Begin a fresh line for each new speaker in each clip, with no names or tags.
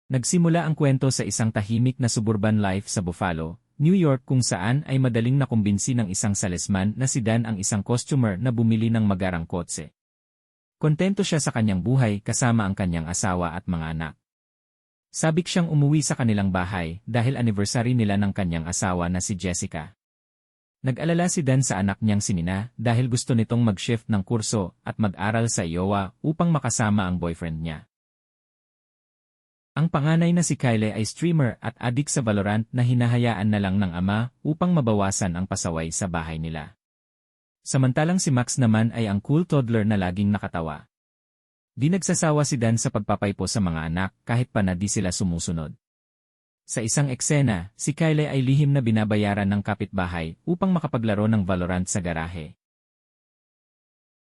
Nagsimula ang kwento sa isang tahimik na suburban life sa Buffalo, New York kung saan ay madaling nakumbinsi ng isang salesman na si Dan ang isang customer na bumili ng magarang kotse. Kontento siya sa kanyang buhay kasama ang kanyang asawa at mga anak. Sabik siyang umuwi sa kanilang bahay dahil anniversary nila ng kanyang asawa na si Jessica. Nag-alala si Dan sa anak niyang si Nina dahil gusto nitong mag-shift ng kurso at mag-aral sa Iowa upang makasama ang boyfriend niya. Ang panganay na si Kyle ay streamer at adik sa Valorant na hinahayaan na lang ng ama upang mabawasan ang pasaway sa bahay nila. Samantalang si Max naman ay ang cool toddler na laging nakatawa. Di nagsasawa si Dan sa pagpapaypo sa mga anak kahit pa na di sila sumusunod. Sa isang eksena, si Kyle ay lihim na binabayaran ng kapitbahay upang makapaglaro ng Valorant sa garahe.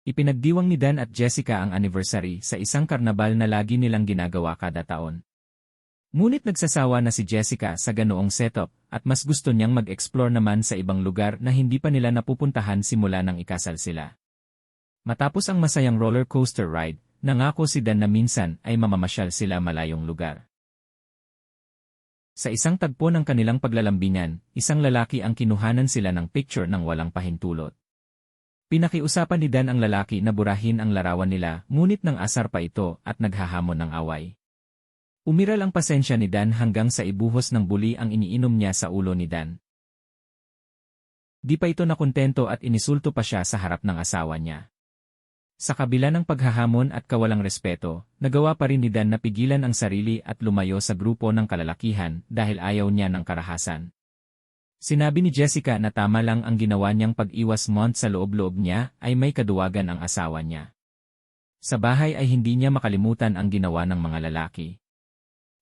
Ipinagdiwang ni Dan at Jessica ang anniversary sa isang karnabal na lagi nilang ginagawa kada taon. Ngunit nagsasawa na si Jessica sa ganoong setup at mas gusto niyang mag-explore naman sa ibang lugar na hindi pa nila napupuntahan simula nang ikasal sila. Matapos ang masayang roller coaster ride, nangako si Dan na minsan ay mamamasyal sila malayong lugar. Sa isang tagpo ng kanilang paglalambingan, isang lalaki ang kinuhanan sila ng picture ng walang pahintulot. Pinakiusapan ni Dan ang lalaki na burahin ang larawan nila ngunit nang asar pa ito at naghahamon ng away. Umiral ang pasensya ni Dan hanggang sa ibuhos ng buli ang iniinom niya sa ulo ni Dan. Di pa ito nakontento at inisulto pa siya sa harap ng asawa niya. Sa kabila ng paghahamon at kawalang respeto, nagawa pa rin ni Dan na pigilan ang sarili at lumayo sa grupo ng kalalakihan dahil ayaw niya ng karahasan. Sinabi ni Jessica na tama lang ang ginawa niyang pag-iwas sa loob-loob niya ay may kaduwagan ang asawa niya. Sa bahay ay hindi niya makalimutan ang ginawa ng mga lalaki.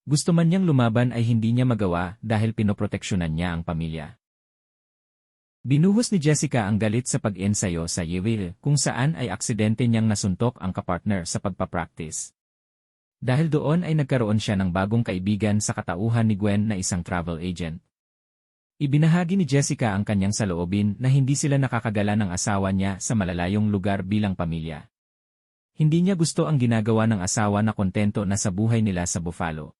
Gusto man niyang lumaban ay hindi niya magawa dahil pinoproteksyonan niya ang pamilya. Binuhos ni Jessica ang galit sa pag-ensayo sa Yewil kung saan ay aksidente niyang nasuntok ang kapartner sa pagpapractice. Dahil doon ay nagkaroon siya ng bagong kaibigan sa katauhan ni Gwen na isang travel agent. Ibinahagi ni Jessica ang kanyang saloobin na hindi sila nakakagala ng asawa niya sa malalayong lugar bilang pamilya. Hindi niya gusto ang ginagawa ng asawa na kontento na sa buhay nila sa Buffalo.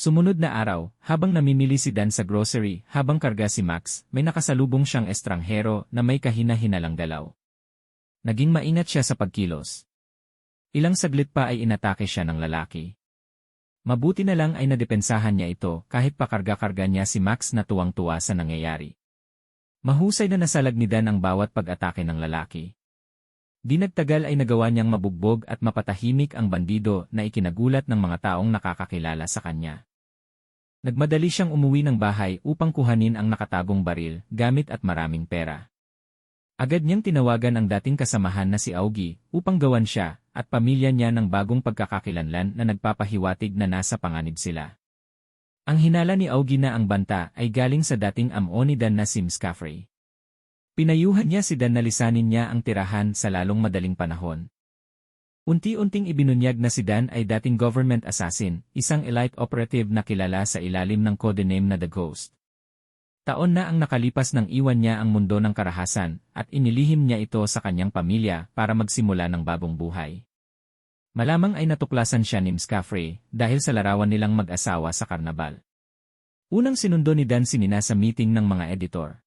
Sumunod na araw, habang namimili si Dan sa grocery habang karga si Max, may nakasalubong siyang estranghero na may kahina-hinalang galaw. Naging maingat siya sa pagkilos. Ilang saglit pa ay inatake siya ng lalaki. Mabuti na lang ay nadepensahan niya ito kahit pakarga-karga niya si Max na tuwang-tuwa sa nangyayari. Mahusay na nasalag ni Dan ang bawat pag-atake ng lalaki. Di nagtagal ay nagawa niyang mabugbog at mapatahimik ang bandido na ikinagulat ng mga taong nakakakilala sa kanya. Nagmadali siyang umuwi ng bahay upang kuhanin ang nakatagong baril, gamit at maraming pera. Agad niyang tinawagan ang dating kasamahan na si Augie upang gawan siya at pamilya niya ng bagong pagkakakilanlan na nagpapahiwatig na nasa panganib sila. Ang hinala ni Augie na ang banta ay galing sa dating amo ni Dan na si McCaffrey. Pinayuhan niya si Dan na lisanin niya ang tirahan sa lalong madaling panahon. Unti-unting ibinunyag na si Dan ay dating government assassin, isang elite operative na kilala sa ilalim ng codename na The Ghost. Taon na ang nakalipas nang iwan niya ang mundo ng karahasan at inilihim niya ito sa kanyang pamilya para magsimula ng bagong buhay. Malamang ay natuklasan siya ni McCaffrey dahil sa larawan nilang mag-asawa sa karnabal. Unang sinundo ni Dan si Nina sa meeting ng mga editor.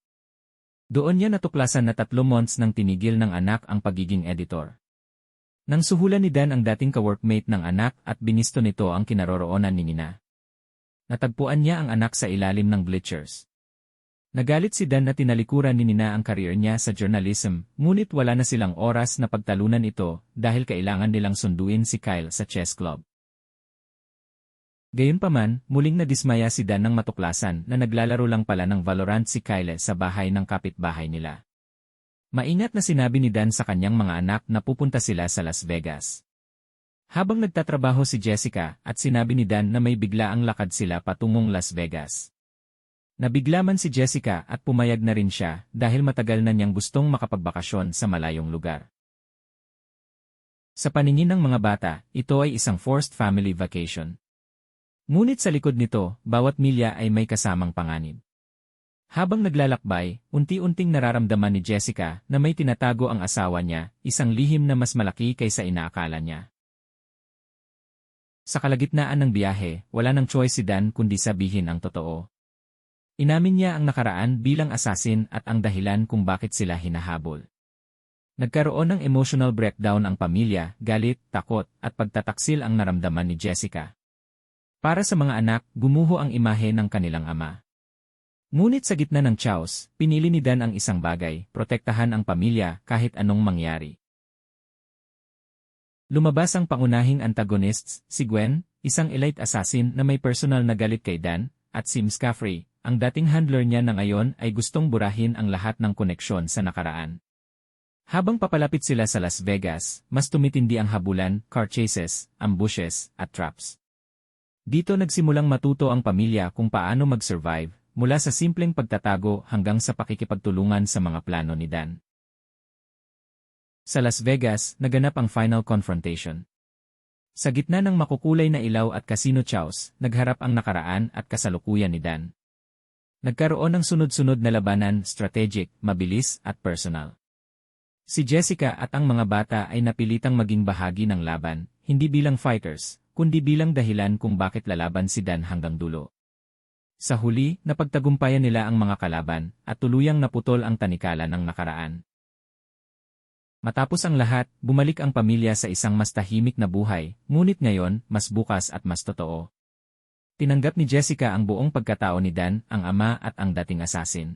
Doon niya natuklasan na 3 months nang tinigil ng anak ang pagiging editor. Nang suhulan ni Dan ang dating ka-workmate ng anak at binisto nito ang kinaroroonan ni Nina. Natagpuan niya ang anak sa ilalim ng bleachers. Nagalit si Dan na tinalikuran ni Nina ang career niya sa journalism, ngunit wala na silang oras na pagtalunan ito dahil kailangan nilang sunduin si Kyle sa chess club. Gayunpaman, muling nadismaya si Dan nang matuklasan na naglalaro lang pala ng Valorant si Kyle sa bahay ng kapitbahay nila. Maingat na sinabi ni Dan sa kanyang mga anak na pupunta sila sa Las Vegas. Habang nagtatrabaho si Jessica at sinabi ni Dan na may biglaang lakad sila patungong Las Vegas. Nabigla man si Jessica at pumayag na rin siya dahil matagal na niyang gustong makapagbakasyon sa malayong lugar. Sa paningin ng mga bata, ito ay isang forced family vacation. Ngunit sa likod nito, bawat milya ay may kasamang panganib. Habang naglalakbay, unti-unting nararamdaman ni Jessica na may tinatago ang asawa niya, isang lihim na mas malaki kaysa inaakala niya. Sa kalagitnaan ng biyahe, wala nang choice si Dan kundi sabihin ang totoo. Inamin niya ang nakaraan bilang asasin at ang dahilan kung bakit sila hinahabol. Nagkaroon ng emotional breakdown ang pamilya, galit, takot, at pagtataksil ang naramdaman ni Jessica. Para sa mga anak, gumuho ang imahe ng kanilang ama. Ngunit sa gitna ng chaos, pinili ni Dan ang isang bagay, protektahan ang pamilya kahit anong mangyari. Lumabas ang pangunahing antagonists, si Gwen, isang elite assassin na may personal na galit kay Dan, at si Mscaffrey, ang dating handler niya na ngayon ay gustong burahin ang lahat ng koneksyon sa nakaraan. Habang papalapit sila sa Las Vegas, mas tumitindi ang habulan, car chases, ambushes, at traps. Dito nagsimulang matuto ang pamilya kung paano mag-survive, mula sa simpleng pagtatago hanggang sa pakikipagtulungan sa mga plano ni Dan. Sa Las Vegas, naganap ang final confrontation. Sa gitna ng makukulay na ilaw at casino chows, nagharap ang nakaraan at kasalukuyan ni Dan. Nagkaroon ng sunod-sunod na labanan, strategic, mabilis, at personal. Si Jessica at ang mga bata ay napilitang maging bahagi ng laban, hindi bilang fighters, kundi bilang dahilan kung bakit lalaban si Dan hanggang dulo. Sa huli, napagtagumpayan nila ang mga kalaban, at tuluyang naputol ang tanikala ng nakaraan. Matapos ang lahat, bumalik ang pamilya sa isang mas tahimik na buhay, ngunit ngayon, mas bukas at mas totoo. Tinanggap ni Jessica ang buong pagkatao ni Dan, ang ama at ang dating asasin.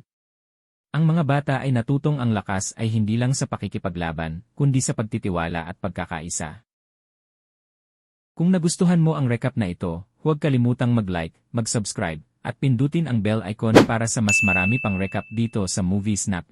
Ang mga bata ay natutong ang lakas ay hindi lang sa pakikipaglaban, kundi sa pagtitiwala at pagkakaisa. Kung nagustuhan mo ang recap na ito, huwag kalimutang mag-like, mag-subscribe, at pindutin ang bell icon para sa mas marami pang recap dito sa Movie Snap.